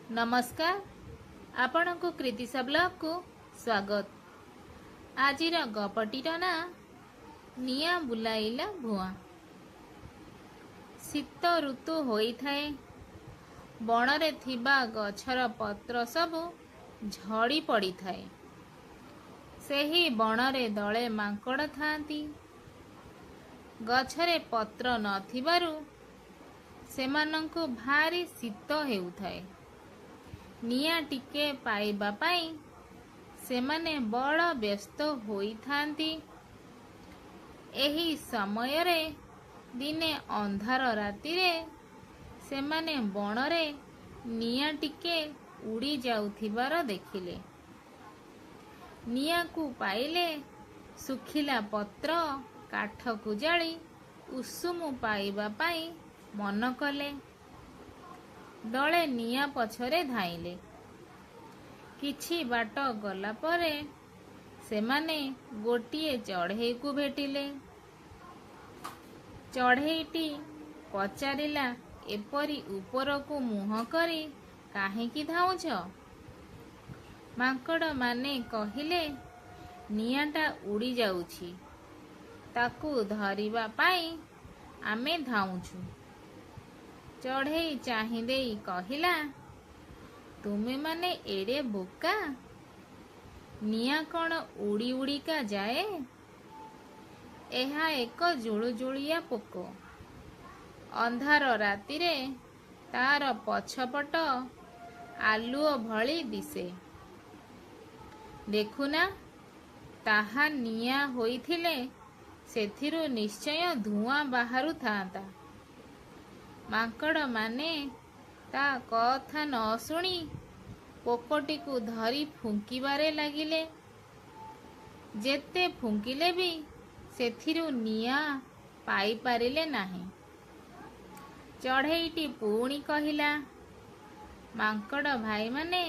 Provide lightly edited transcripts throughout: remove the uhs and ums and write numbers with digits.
नमस्कार आपण को कृतिशा ब्लॉग को स्वागत। आजिर गपटीर ना निया बुलाइला भुआ। शीत ऋतु होइथाए, बणरे थिबा गछर पत्र सबु झड़ी पड़ी थाए। सेही बणरे दले मांकड़ थांती। गछरे पत्र नथिबारु सेमानंकु भारी शीत हेउथाए। निया टिके पाइबा पाई सेमाने बड़ व्यस्त होइथांती। एही समयरे दिने अंधार रातिरे सेमाने बणरे निया टिके उड़ी जाउथिबार देखिले। निया को पाइले सुखिला पत्र काठ को जाली उषुम पाइबा पाई मन कले। दले निया पछरे धाइले। किछि बाट गला परे सेमाने गोटिए चढ़ेई को भेटिले। चढ़ेईटी पचारिला, एपरी ऊपर को मुह करी काहेकि धाउछ? मांकड़ माने कहिले, नियाटा उड़ी जाउछि, ताकू धरिबा पाई आमे धाउछु। चढ़ेई चाहि देई कहिला, तुमे माने एड़े बोका, निया कौन उड़ी उड़ी का जाए? एहा एक जुळुजुळिया पोको। अंधार रातिरे तार पछपट आलुओ भଳି दिसे। देखुना, ताहा निया होइथिले सेथिरु निश्चय धुआं बाहारु थांता। मांकड़ माने ता कथा न शुणी पोकटी को धरी फुंकिबारे लागिले। जेते फुंकिले भी सेथिरु निया पाई पारिले नाही। चढ़ेईटी पुणी कहिला, मांकड़ भाई माने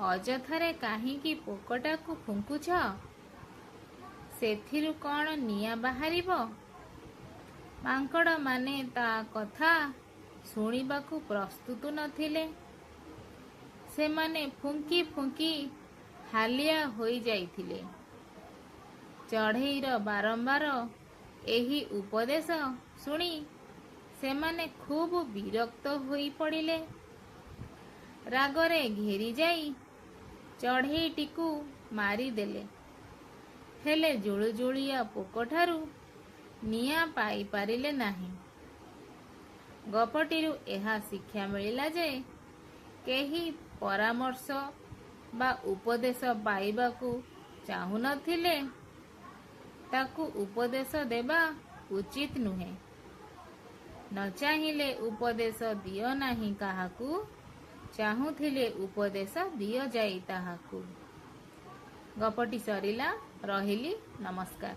अजथारे काहींकी पोकटा को फुंकुछ? सेथिरु कौन निया बाहारिबो? मांकड़ माने ता कथा शुणिबाकू प्रस्तुत नथिले। सेमाने फुंकी फुंकी हालिया होई जाइथिले। चढ़ेईर बारंबार एही उपदेश शुणी सेमाने खूब विरक्त होई पड़िले। रागरे घेरी जाई चढ़ेईटीकू मारी देले। हेले जुळुजुळिया पोकठारू निया पाई पारिले नाही। गपटीरू एहा शिक्षा मिलिला जे केही परामर्श बा उपदेश पाइबाकू चाहू नथिले ताकू उपदेश देबा उचित नुहे। न चाहिले उपदेश दियो नाही काहाकू, चाहूथिले उपदेश दियो जाई ताहाकू। गपटी सरिला। रहिली। नमस्कार।